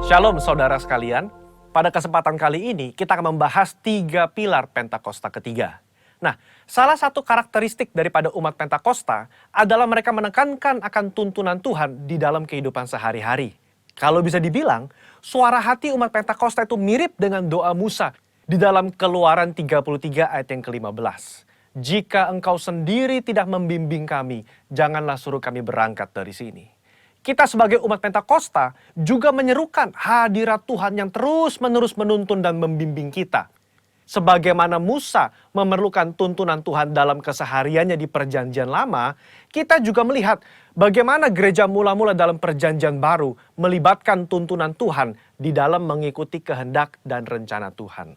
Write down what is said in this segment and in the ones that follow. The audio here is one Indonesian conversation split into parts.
Shalom saudara sekalian, pada kesempatan kali ini kita akan membahas 3 pilar Pentakosta ketiga. Nah, salah satu karakteristik daripada umat Pentakosta adalah mereka menekankan akan tuntunan Tuhan di dalam kehidupan sehari-hari. Kalau bisa dibilang, suara hati umat Pentakosta itu mirip dengan doa Musa di dalam Keluaran 33 ayat yang ke-15. Jika engkau sendiri tidak membimbing kami, janganlah suruh kami berangkat dari sini. Kita sebagai umat Pentakosta juga menyerukan hadirat Tuhan yang terus-menerus menuntun dan membimbing kita. Sebagaimana Musa memerlukan tuntunan Tuhan dalam kesehariannya di Perjanjian Lama, kita juga melihat bagaimana gereja mula-mula dalam Perjanjian Baru melibatkan tuntunan Tuhan di dalam mengikuti kehendak dan rencana Tuhan.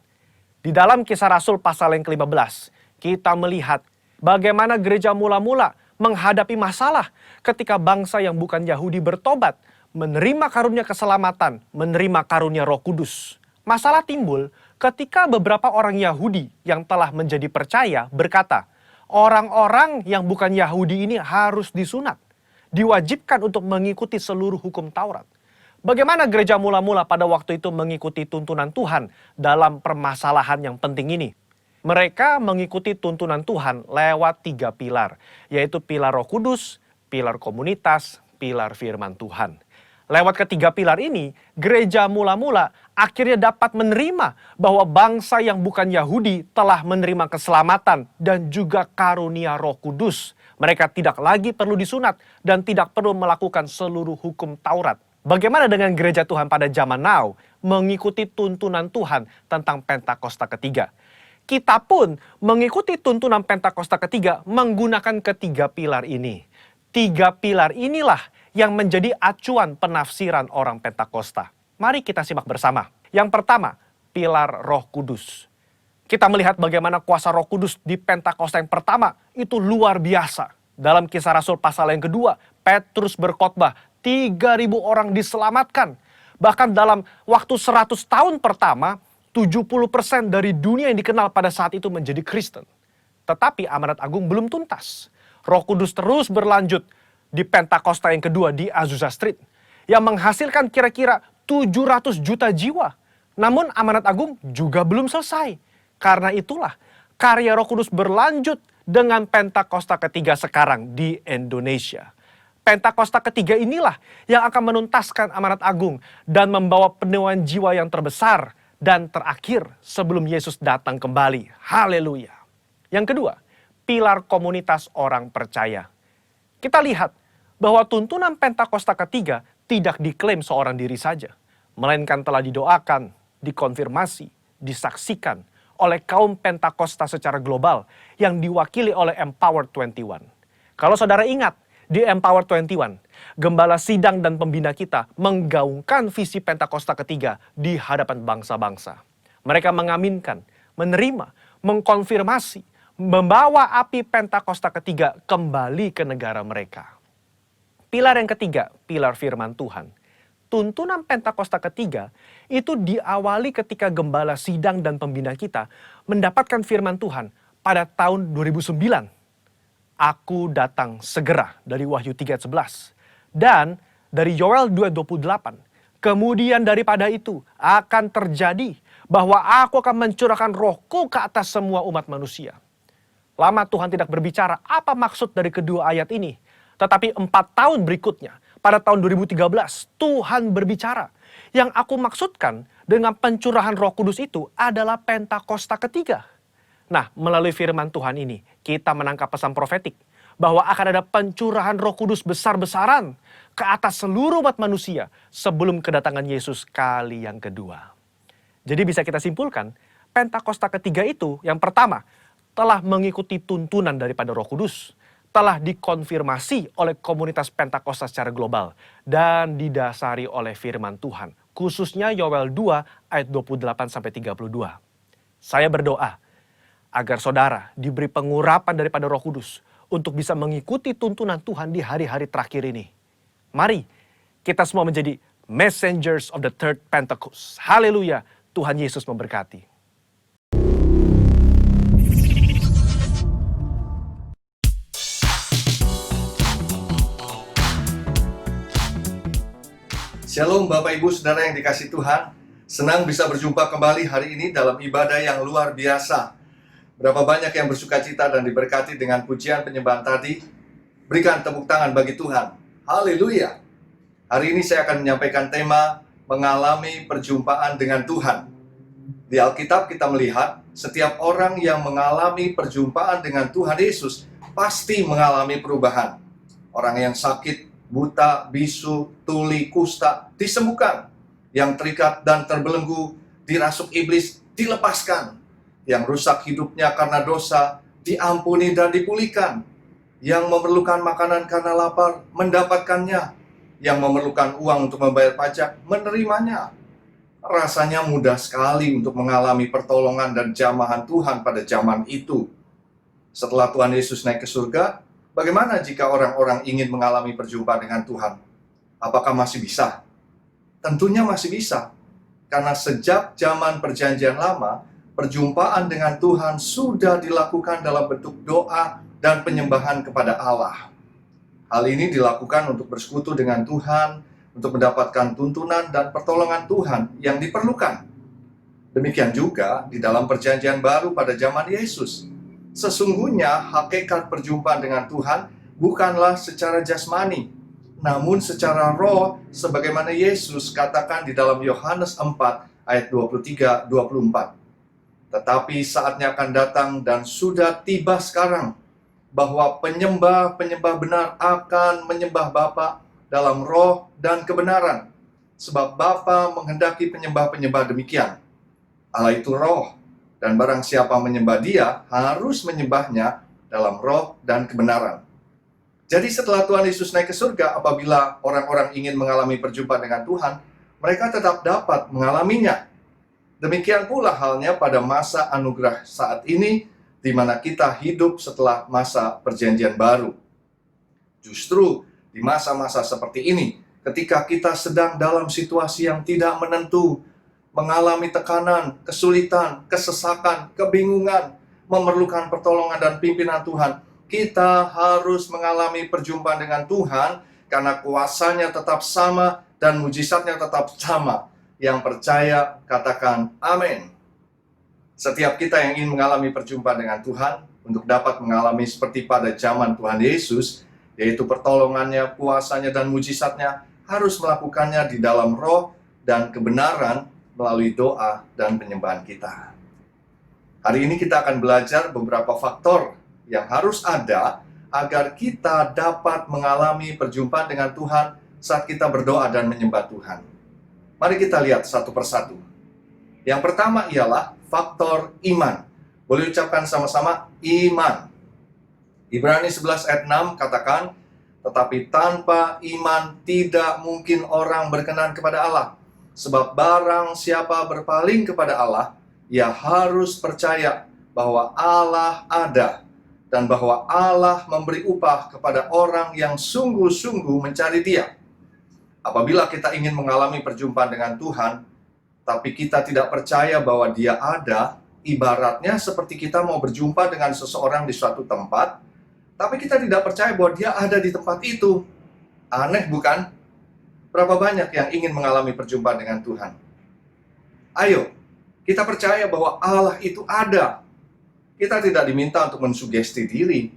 Di dalam Kisah Rasul pasal yang ke-15, kita melihat bagaimana gereja mula-mula menghadapi masalah ketika bangsa yang bukan Yahudi bertobat, menerima karunia keselamatan, menerima karunia Roh Kudus. Masalah timbul ketika beberapa orang Yahudi yang telah menjadi percaya berkata, orang-orang yang bukan Yahudi ini harus disunat, diwajibkan untuk mengikuti seluruh hukum Taurat. Bagaimana gereja mula-mula pada waktu itu mengikuti tuntunan Tuhan dalam permasalahan yang penting ini? Mereka mengikuti tuntunan Tuhan lewat 3 pilar, yaitu pilar Roh Kudus, pilar komunitas, pilar firman Tuhan. Lewat ketiga pilar ini, gereja mula-mula akhirnya dapat menerima bahwa bangsa yang bukan Yahudi telah menerima keselamatan dan juga karunia Roh Kudus. Mereka tidak lagi perlu disunat dan tidak perlu melakukan seluruh hukum Taurat. Bagaimana dengan gereja Tuhan pada zaman now mengikuti tuntunan Tuhan tentang Pentakosta ketiga? Kita pun mengikuti tuntunan Pentakosta ketiga menggunakan ketiga pilar ini. 3 pilar inilah yang menjadi acuan penafsiran orang Pentakosta. Mari kita simak bersama. Yang pertama, pilar Roh Kudus. Kita melihat bagaimana kuasa Roh Kudus di Pentakosta yang pertama itu luar biasa. Dalam Kisah Rasul pasal yang kedua, Petrus berkhotbah, 3.000 orang diselamatkan. Bahkan dalam waktu 100 tahun pertama, 70% dari dunia yang dikenal pada saat itu menjadi Kristen. Tetapi amanat agung belum tuntas. Roh Kudus terus berlanjut di Pentakosta yang kedua di Azusa Street, yang menghasilkan kira-kira 700 juta jiwa. Namun amanat agung juga belum selesai. Karena itulah karya Roh Kudus berlanjut dengan Pentakosta ketiga sekarang di Indonesia. Pentakosta ketiga inilah yang akan menuntaskan amanat agung dan membawa penuaian jiwa yang terbesar dan terakhir sebelum Yesus datang kembali. Haleluya. Yang kedua, pilar komunitas orang percaya. Kita lihat bahwa tuntunan Pentakosta ketiga tidak diklaim seorang diri saja, melainkan telah didoakan, dikonfirmasi, disaksikan oleh kaum Pentakosta secara global yang diwakili oleh Empower 21. Kalau saudara ingat, di Empower 21, gembala sidang dan pembina kita menggaungkan visi Pentakosta ketiga di hadapan bangsa-bangsa. Mereka mengaminkan, menerima, mengkonfirmasi, membawa api Pentakosta ketiga kembali ke negara mereka. Pilar yang ketiga, pilar firman Tuhan. Tuntunan Pentakosta ketiga itu diawali ketika gembala sidang dan pembina kita mendapatkan firman Tuhan pada tahun 2009. Aku datang segera dari Wahyu 3:11 dan dari Yoel 2:28. Kemudian daripada itu akan terjadi bahwa aku akan mencurahkan rohku ke atas semua umat manusia. Lama Tuhan tidak berbicara apa maksud dari kedua ayat ini. Tetapi 4 tahun berikutnya, pada tahun 2013, Tuhan berbicara. Yang aku maksudkan dengan pencurahan Roh Kudus itu adalah Pentakosta ketiga. Nah, melalui firman Tuhan ini, kita menangkap pesan profetik bahwa akan ada pencurahan Roh Kudus besar-besaran ke atas seluruh umat manusia sebelum kedatangan Yesus kali yang kedua. Jadi bisa kita simpulkan, Pentakosta ketiga itu yang pertama, telah mengikuti tuntunan daripada Roh Kudus, telah dikonfirmasi oleh komunitas Pentakosta secara global, dan didasari oleh firman Tuhan, khususnya Yoel 2 ayat 28-32. Saya berdoa agar saudara diberi pengurapan daripada Roh Kudus untuk bisa mengikuti tuntunan Tuhan di hari-hari terakhir ini. Mari kita semua menjadi messengers of the third Pentecost. Haleluya, Tuhan Yesus memberkati. Shalom Bapak Ibu Saudara yang dikasihi Tuhan. Senang bisa berjumpa kembali hari ini dalam ibadah yang luar biasa. Berapa banyak yang bersuka cita dan diberkati dengan pujian penyembahan tadi. Berikan tepuk tangan bagi Tuhan. Haleluya. Hari ini saya akan menyampaikan tema mengalami perjumpaan dengan Tuhan. Di Alkitab kita melihat setiap orang yang mengalami perjumpaan dengan Tuhan Yesus pasti mengalami perubahan. Orang yang sakit, buta, bisu, tuli, kusta disembuhkan. Yang terikat dan terbelenggu, dirasuk iblis, dilepaskan. Yang rusak hidupnya karena dosa, diampuni dan dipulihkan. Yang memerlukan makanan karena lapar, mendapatkannya. Yang memerlukan uang untuk membayar pajak, menerimanya. Rasanya mudah sekali untuk mengalami pertolongan dan jamahan Tuhan pada zaman itu. Setelah Tuhan Yesus naik ke surga, bagaimana jika orang-orang ingin mengalami perjumpaan dengan Tuhan? Apakah masih bisa? Tentunya masih bisa. Karena sejak zaman perjanjian lama, perjumpaan dengan Tuhan sudah dilakukan dalam bentuk doa dan penyembahan kepada Allah. Hal ini dilakukan untuk bersekutu dengan Tuhan, untuk mendapatkan tuntunan dan pertolongan Tuhan yang diperlukan. Demikian juga di dalam perjanjian baru pada zaman Yesus. Sesungguhnya hakikat perjumpaan dengan Tuhan bukanlah secara jasmani, namun secara roh, sebagaimana Yesus katakan di dalam Yohanes 4 ayat 23-24. Tetapi saatnya akan datang dan sudah tiba sekarang, bahwa penyembah-penyembah benar akan menyembah Bapa dalam roh dan kebenaran, sebab Bapa menghendaki penyembah-penyembah demikian. Allah itu roh, dan barang siapa menyembah Dia harus menyembahnya dalam roh dan kebenaran. Jadi setelah Tuhan Yesus naik ke surga, apabila orang-orang ingin mengalami perjumpaan dengan Tuhan, mereka tetap dapat mengalaminya. Demikian pula halnya pada masa anugerah saat ini, di mana kita hidup setelah masa perjanjian baru. Justru di masa-masa seperti ini, ketika kita sedang dalam situasi yang tidak menentu, mengalami tekanan, kesulitan, kesesakan, kebingungan, memerlukan pertolongan dan pimpinan Tuhan, kita harus mengalami perjumpaan dengan Tuhan, karena kuasanya tetap sama dan mujizatnya tetap sama. Yang percaya, katakan amin. Setiap kita yang ingin mengalami perjumpaan dengan Tuhan, untuk dapat mengalami seperti pada zaman Tuhan Yesus, yaitu pertolongannya, kuasanya, dan mujizatnya, harus melakukannya di dalam roh dan kebenaran melalui doa dan penyembahan kita. Hari ini kita akan belajar beberapa faktor yang harus ada agar kita dapat mengalami perjumpaan dengan Tuhan saat kita berdoa dan menyembah Tuhan. Mari kita lihat satu persatu. Yang pertama ialah faktor iman. Boleh ucapkan sama-sama iman. Ibrani 11 ayat 6 katakan, tetapi tanpa iman tidak mungkin orang berkenan kepada Allah. Sebab barang siapa berpaling kepada Allah, ia harus percaya bahwa Allah ada, dan bahwa Allah memberi upah kepada orang yang sungguh-sungguh mencari Dia. Apabila kita ingin mengalami perjumpaan dengan Tuhan, tapi kita tidak percaya bahwa Dia ada, ibaratnya seperti kita mau berjumpa dengan seseorang di suatu tempat, tapi kita tidak percaya bahwa Dia ada di tempat itu. Aneh bukan? Berapa banyak yang ingin mengalami perjumpaan dengan Tuhan? Ayo, kita percaya bahwa Allah itu ada. Kita tidak diminta untuk mensugesti diri,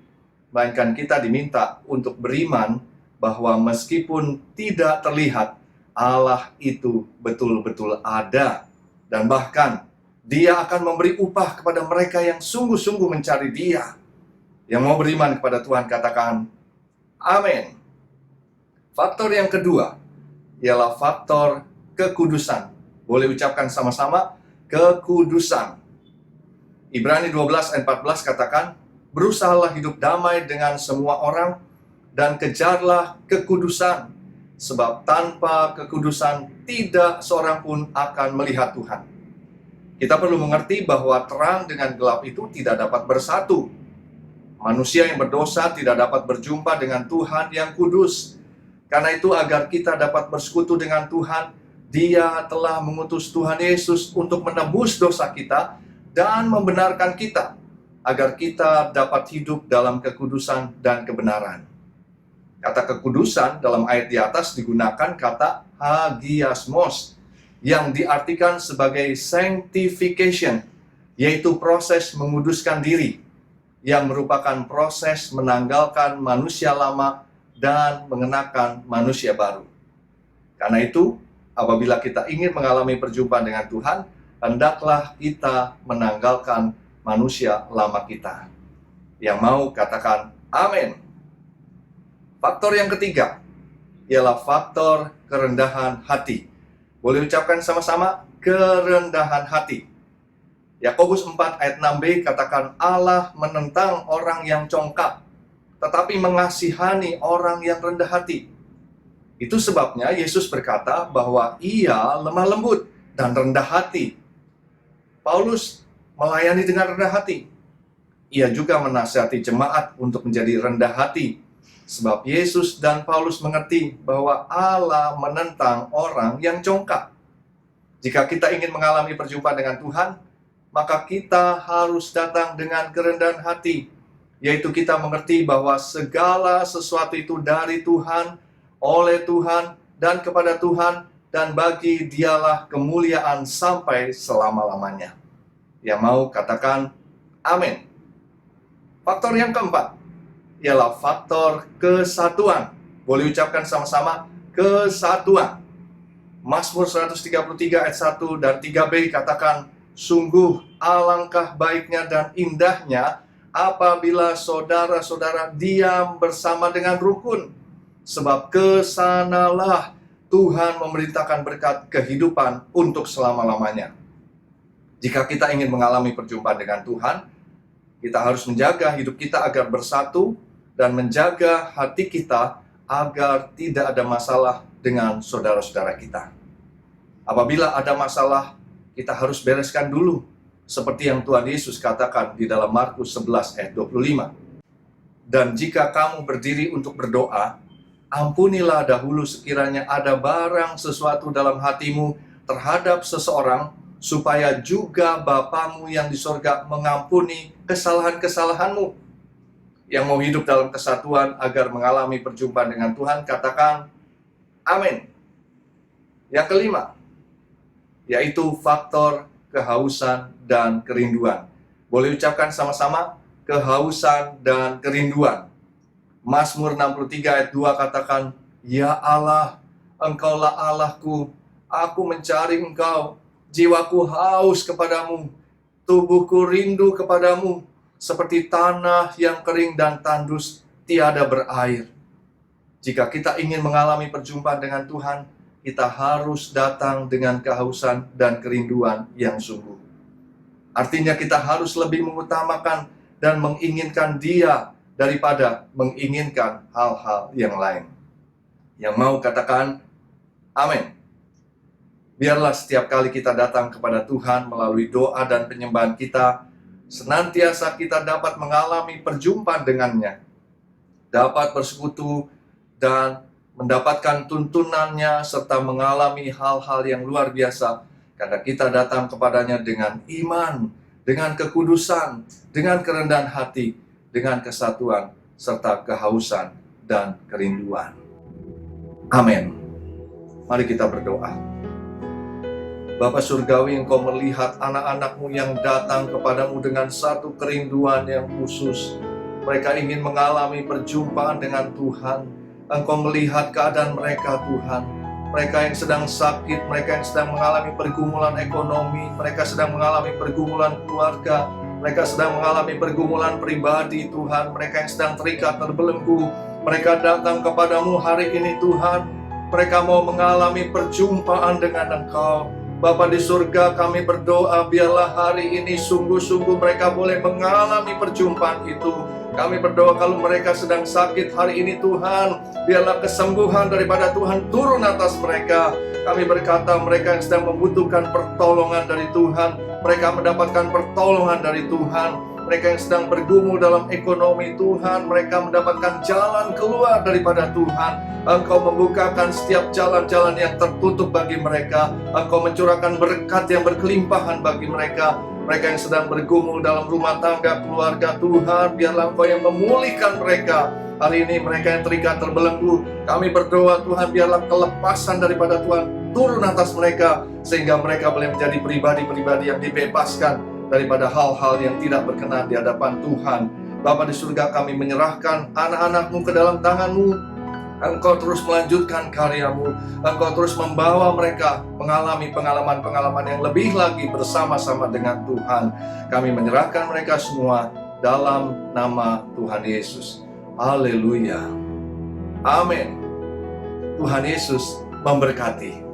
melainkan kita diminta untuk beriman bahwa meskipun tidak terlihat, Allah itu betul-betul ada, dan bahkan Dia akan memberi upah kepada mereka yang sungguh-sungguh mencari Dia. Yang mau beriman kepada Tuhan katakan amin. Faktor yang kedua ialah faktor kekudusan. Boleh ucapkan sama-sama, kekudusan. Ibrani 12 ayat 14 katakan, berusahalah hidup damai dengan semua orang dan kejarlah kekudusan, sebab tanpa kekudusan tidak seorang pun akan melihat Tuhan. Kita perlu mengerti bahwa terang dengan gelap itu tidak dapat bersatu. Manusia yang berdosa tidak dapat berjumpa dengan Tuhan yang kudus. Karena itu agar kita dapat bersekutu dengan Tuhan, Dia telah mengutus Tuhan Yesus untuk menebus dosa kita dan membenarkan kita, agar kita dapat hidup dalam kekudusan dan kebenaran. Kata kekudusan dalam ayat di atas digunakan kata hagiasmos, yang diartikan sebagai sanctification, yaitu proses menguduskan diri, yang merupakan proses menanggalkan manusia lama dan mengenakan manusia baru. Karena itu, apabila kita ingin mengalami perjumpaan dengan Tuhan, hendaklah kita menanggalkan manusia lama kita. Yang mau katakan amin. Faktor yang ketiga ialah faktor kerendahan hati. Boleh ucapkan sama-sama, kerendahan hati. Yakobus 4 ayat 6b katakan, Allah menentang orang yang congkak, tetapi mengasihani orang yang rendah hati. Itu sebabnya Yesus berkata bahwa ia lemah lembut dan rendah hati. Paulus melayani dengan rendah hati. Ia juga menasihati jemaat untuk menjadi rendah hati. Sebab Yesus dan Paulus mengerti bahwa Allah menentang orang yang congkak. Jika kita ingin mengalami perjumpaan dengan Tuhan, maka kita harus datang dengan kerendahan hati, yaitu kita mengerti bahwa segala sesuatu itu dari Tuhan, oleh Tuhan, dan kepada Tuhan, dan bagi Dialah kemuliaan sampai selama-lamanya. Yang mau katakan amin. Faktor yang keempat ialah faktor kesatuan. Boleh ucapkan sama-sama, kesatuan. Mazmur 133 ayat 1 dan 3b katakan, sungguh alangkah baiknya dan indahnya apabila saudara-saudara diam bersama dengan rukun. Sebab kesanalah Tuhan memerintahkan berkat kehidupan untuk selama-lamanya. Jika kita ingin mengalami perjumpaan dengan Tuhan, kita harus menjaga hidup kita agar bersatu dan menjaga hati kita agar tidak ada masalah dengan saudara-saudara kita. Apabila ada masalah, kita harus bereskan dulu, seperti yang Tuhan Yesus katakan di dalam Markus 11 ayat 25. Dan jika kamu berdiri untuk berdoa, ampunilah dahulu sekiranya ada barang sesuatu dalam hatimu terhadap seseorang, supaya juga Bapamu yang di sorga mengampuni kesalahan-kesalahanmu. Yang mau hidup dalam kesatuan agar mengalami perjumpaan dengan Tuhan, katakan amin. Yang kelima, yaitu faktor kehausan dan kerinduan. Boleh ucapkan sama-sama, kehausan dan kerinduan. Mazmur 63 ayat 2 katakan, ya Allah, Engkaulah Allahku, aku mencari Engkau, jiwaku haus kepadamu, tubuhku rindu kepadamu, seperti tanah yang kering dan tandus tiada berair. Jika kita ingin mengalami perjumpaan dengan Tuhan, kita harus datang dengan kehausan dan kerinduan yang sungguh. Artinya kita harus lebih mengutamakan dan menginginkan Dia daripada menginginkan hal-hal yang lain. Yang mau katakan amin. Biarlah setiap kali kita datang kepada Tuhan melalui doa dan penyembahan kita, senantiasa kita dapat mengalami perjumpaan dengannya, dapat bersekutu dan mendapatkan tuntunannya, serta mengalami hal-hal yang luar biasa, karena kita datang kepadanya dengan iman, dengan kekudusan, dengan kerendahan hati, dengan kesatuan, serta kehausan dan kerinduan. Amin. Mari kita berdoa. Bapa Surgawi, Engkau melihat anak-anak-Mu yang datang kepadamu dengan satu kerinduan yang khusus. Mereka ingin mengalami perjumpaan dengan Tuhan. Engkau melihat keadaan mereka, Tuhan. Mereka yang sedang sakit, mereka yang sedang mengalami pergumulan ekonomi, mereka sedang mengalami pergumulan keluarga, mereka sedang mengalami pergumulan pribadi, Tuhan. Mereka yang sedang terikat, terbelenggu. Mereka datang kepadamu hari ini, Tuhan. Mereka mau mengalami perjumpaan dengan Engkau. Bapa di surga, kami berdoa biarlah hari ini sungguh-sungguh mereka boleh mengalami perjumpaan itu. Kami berdoa kalau mereka sedang sakit hari ini, Tuhan, biarlah kesembuhan daripada Tuhan turun atas mereka. Kami berkata mereka yang sedang membutuhkan pertolongan dari Tuhan, mereka mendapatkan pertolongan dari Tuhan. Mereka yang sedang bergumul dalam ekonomi, Tuhan, mereka mendapatkan jalan keluar daripada Tuhan. Engkau membukakan setiap jalan-jalan yang tertutup bagi mereka. Engkau mencurahkan berkat yang berkelimpahan bagi mereka. Mereka yang sedang bergumul dalam rumah tangga, keluarga, Tuhan, biarlah Engkau yang memulihkan mereka. Hari ini mereka yang terikat terbelenggu, kami berdoa Tuhan biarlah kelepasan daripada Tuhan turun atas mereka, sehingga mereka boleh menjadi pribadi-pribadi yang dibebaskan daripada hal-hal yang tidak berkenan di hadapan Tuhan. Bapa di surga, kami menyerahkan anak-anak-Mu ke dalam tangan-Mu. Engkau terus melanjutkan karya-Mu. Engkau terus membawa mereka mengalami pengalaman-pengalaman yang lebih lagi bersama-sama dengan Tuhan. Kami menyerahkan mereka semua dalam nama Tuhan Yesus. Haleluya. Amin. Tuhan Yesus memberkati.